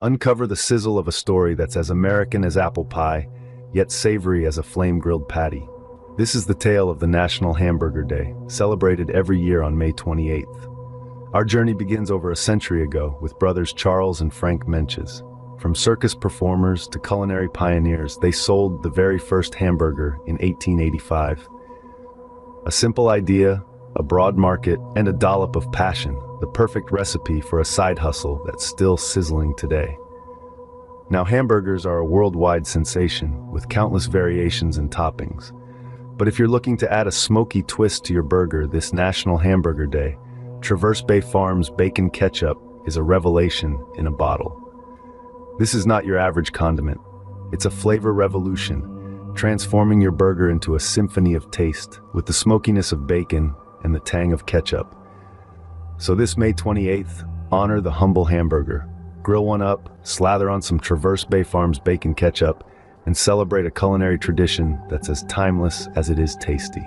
Uncover the sizzle of a story that's as American as apple pie, yet savory as a flame-grilled patty. This is the tale of the National Hamburger Day, celebrated every year on May 28th. Our journey begins over a century ago with brothers Charles and Frank Menches. From circus performers to culinary pioneers, they sold the very first hamburger in 1885. A simple idea, a broad market, and a dollop of passion, the perfect recipe for a side hustle that's still sizzling today. Now, hamburgers are a worldwide sensation, with countless variations and toppings. But if you're looking to add a smoky twist to your burger this National Hamburger Day, Traverse Bay Farms Bacon Ketchup is a revelation in a bottle. This is not your average condiment. It's a flavor revolution, transforming your burger into a symphony of taste with the smokiness of bacon and the tang of ketchup. So this May 28th, honor the humble hamburger. Grill one up, slather on some Traverse Bay Farms Bacon Ketchup, and celebrate a culinary tradition that's as timeless as it is tasty.